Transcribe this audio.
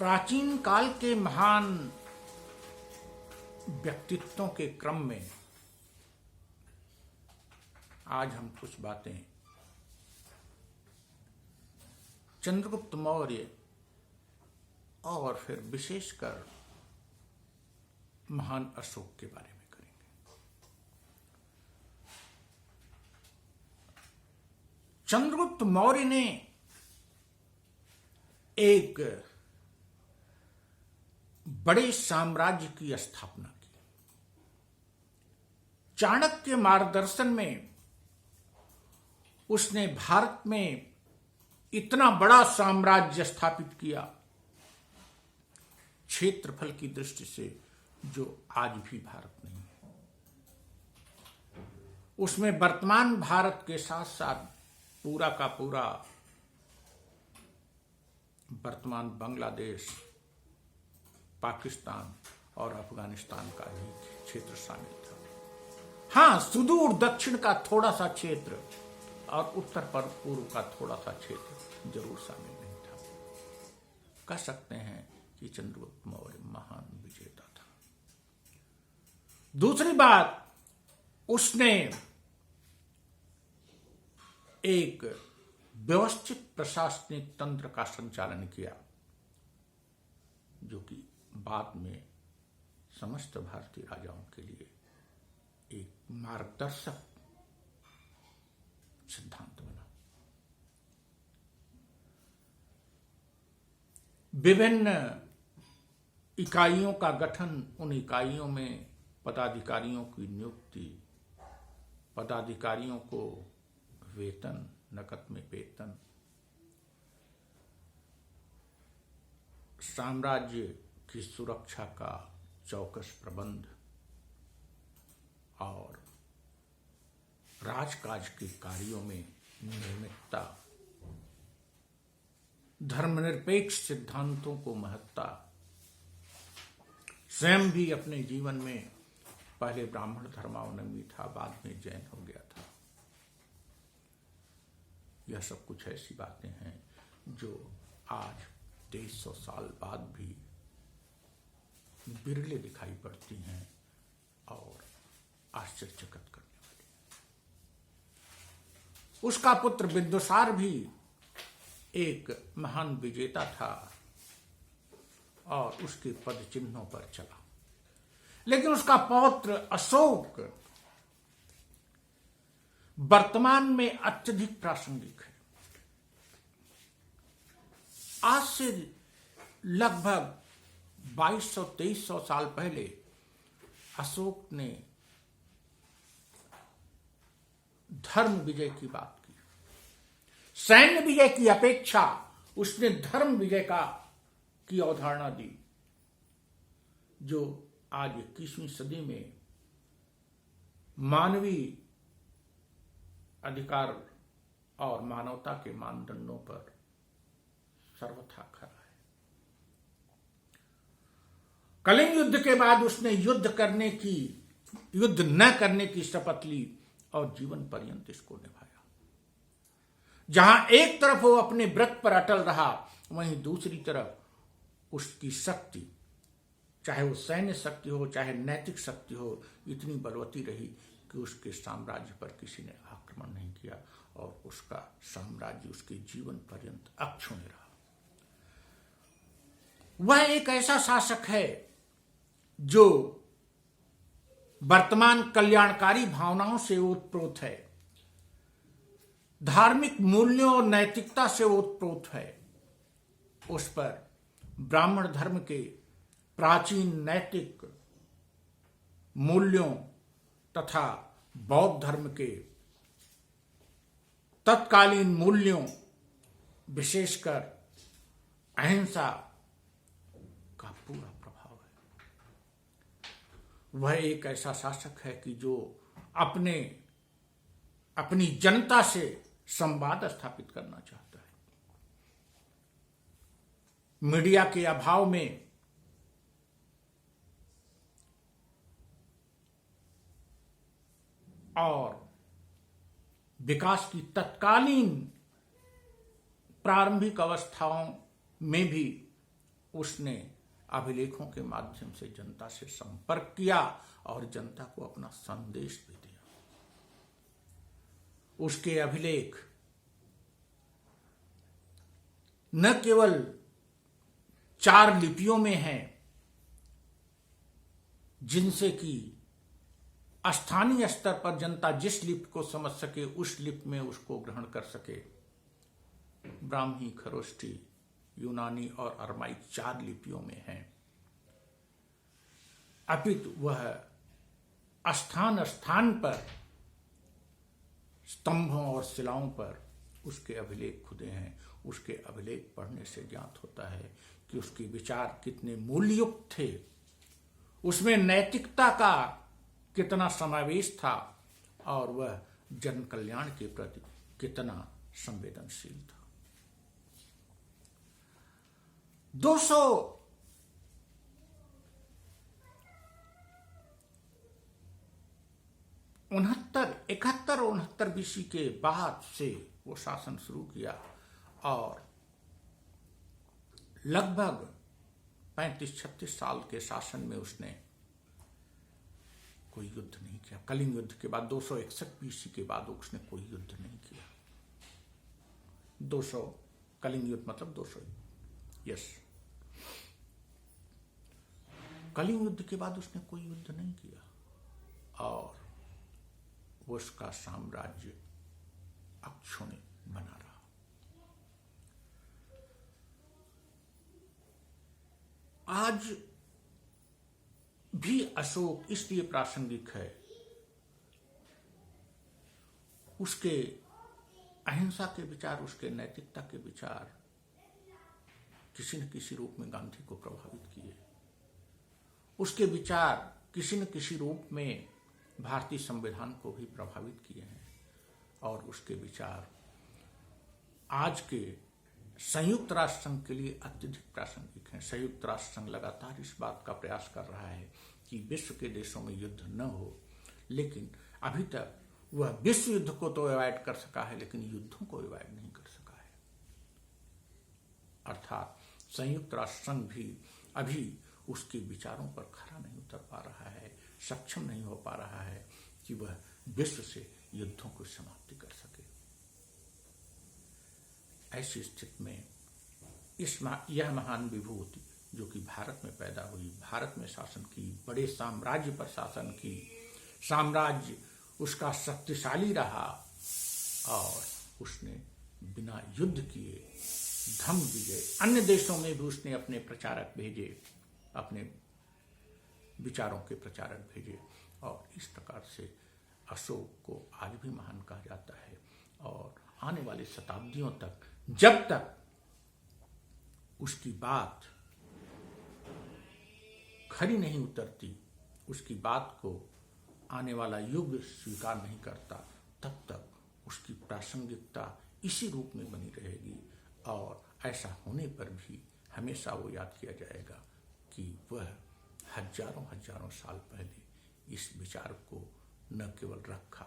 प्राचीन काल के महान व्यक्तित्वों के क्रम में आज हम कुछ बातें चंद्रगुप्त मौर्य और फिर विशेषकर महान अशोक के बारे में करेंगे। चंद्रगुप्त मौर्य ने एक बड़े साम्राज्य की स्थापना की। चाणक्य के मार्गदर्शन में उसने भारत में इतना बड़ा साम्राज्य स्थापित किया, क्षेत्रफल की दृष्टि से जो आज भी भारत नहीं है। उसमें वर्तमान भारत के साथ साथ पूरा का पूरा वर्तमान बांग्लादेश, पाकिस्तान और अफगानिस्तान का ही क्षेत्र शामिल था। हां, सुदूर दक्षिण का थोड़ा सा क्षेत्र और उत्तर पूर्व का थोड़ा सा क्षेत्र जरूर शामिल नहीं था। कह सकते हैं कि चंद्रगुप्त मौर्य महान विजेता था। दूसरी बात, उसने एक व्यवस्थित प्रशासनिक तंत्र का संचालन किया, जो कि बाद में समस्त भारतीय राजाओं के लिए एक मार्गदर्शक सिद्धांत बना। विभिन्न इकाइयों का गठन, उन इकाइयों में पदाधिकारियों की नियुक्ति, पदाधिकारियों को वेतन, नकद में वेतन, साम्राज्य की सुरक्षा का चौकस प्रबंध और राजकाज के कार्यों में नियमितता, धर्मनिरपेक्ष सिद्धांतों को महत्ता। स्वयं भी अपने जीवन में पहले ब्राह्मण धर्मावलंबी था, बाद में जैन हो गया था। यह सब कुछ ऐसी बातें हैं जो आज 2300 साल बाद भी बिरले दिखाई पड़ती हैं और आश्चर्यचकित करने वाली। उसका पुत्र बिंदुसार भी एक महान विजेता था और उसके पद चिन्हों पर चला, लेकिन उसका पौत्र अशोक वर्तमान में अत्यधिक प्रासंगिक है। आज से लगभग 2200-2300 साल पहले अशोक ने धर्म विजय की बात की। सैन्य विजय की अपेक्षा उसने धर्म विजय की अवधारणा दी, जो आज 21वीं सदी में मानवीय अधिकार और मानवता के मानदंडों पर सर्वथा खरा है। कलिंग युद्ध के बाद उसने युद्ध न करने की शपथ ली और जीवन पर्यंत इसको निभाया। जहां एक तरफ वो अपने व्रत पर अटल रहा, वहीं दूसरी तरफ उसकी शक्ति, चाहे वो सैन्य शक्ति हो, चाहे नैतिक शक्ति हो, इतनी बलवती रही कि उसके साम्राज्य पर किसी ने आक्रमण नहीं किया और उसका साम्राज्य उसके जीवन पर्यंत अक्षुण्ण रहा। वह एक ऐसा शासक है जो वर्तमान कल्याणकारी भावनाओं से ओतप्रोत है, धार्मिक मूल्यों और नैतिकता से ओतप्रोत है। उस पर ब्राह्मण धर्म के प्राचीन नैतिक मूल्यों तथा बौद्ध धर्म के तत्कालीन मूल्यों, विशेषकर अहिंसा का पूरा प्रभाव है। वह एक ऐसा शासक है कि जो अपनी जनता से संवाद स्थापित करना चाहता है। मीडिया के अभाव में और विकास की तत्कालीन प्रारंभिक अवस्थाओं में भी उसने अभिलेखों के माध्यम से जनता से संपर्क किया और जनता को अपना संदेश भी दिया। उसके अभिलेख न केवल 4 लिपियों में हैं, जिनसे कि स्थानीय स्तर पर जनता जिस लिपि को समझ सके उस लिपि में उसको ग्रहण कर सके। ब्राह्मी, खरोष्ठी, यूनानी और अरमाइक 4 लिपियों में हैं, अपितु वह स्थान स्थान पर स्तंभों और शिलाओं पर उसके अभिलेख खुदे हैं। उसके अभिलेख पढ़ने से ज्ञात होता है कि उसके विचार कितने मूल्ययुक्त थे, उसमें नैतिकता का कितना समावेश था और वह जन कल्याण के प्रति कितना संवेदनशील था। 271 BC के बाद से वो शासन शुरू किया और लगभग 35-36 साल के शासन में उसने कोई युद्ध नहीं किया। कलिंग युद्ध के बाद 261 BC के बाद उसने कोई युद्ध नहीं किया। 200 कलिंग युद्ध मतलब 200, यस, कलिंग युद्ध के बाद उसने कोई युद्ध नहीं किया और उसका साम्राज्य अक्षुण्ण बना रहा। आज भी अशोक इसलिए प्रासंगिक है, उसके अहिंसा के विचार, उसके नैतिकता के विचार किसी न किसी रूप में गांधी को प्रभावित किए। उसके विचार किसी न किसी रूप में भारतीय संविधान को भी प्रभावित किए हैं और उसके विचार आज के संयुक्त राष्ट्र संघ के लिए अत्यधिक प्रासंगिक हैं। संयुक्त राष्ट्र संघ लगातार इस बात का प्रयास कर रहा है कि विश्व के देशों में युद्ध न हो, लेकिन अभी तक वह विश्व युद्ध को तो अवॉइड कर सका है लेकिन युद्धों को अवॉइड नहीं कर सका है। अर्थात संयुक्त राष्ट्र संघ भी अभी उसके विचारों पर खरा नहीं उतर पा रहा है, सक्षम नहीं हो पा रहा है कि वह विश्व से युद्धों को समाप्ति कर सके। ऐसी स्थिति में यह महान विभूति जो कि भारत में पैदा हुई, भारत में शासन की, बड़े साम्राज्य पर शासन की, साम्राज्य उसका शक्तिशाली रहा और उसने बिना युद्ध किए धम विजय, अन्य देशों में भी उसने अपने प्रचारक भेजे, अपने विचारों के प्रचारक भेजे और इस प्रकार से अशोक को आज भी महान कहा जाता है। और आने वाली शताब्दियों तक जब तक उसकी बात खरी नहीं उतरती, उसकी बात को आने वाला युग स्वीकार नहीं करता, तब तक उसकी प्रासंगिकता इसी रूप में बनी रहेगी और ऐसा होने पर भी हमेशा वो याद किया जाएगा कि वह हजारों साल पहले इस विचार को न केवल रखा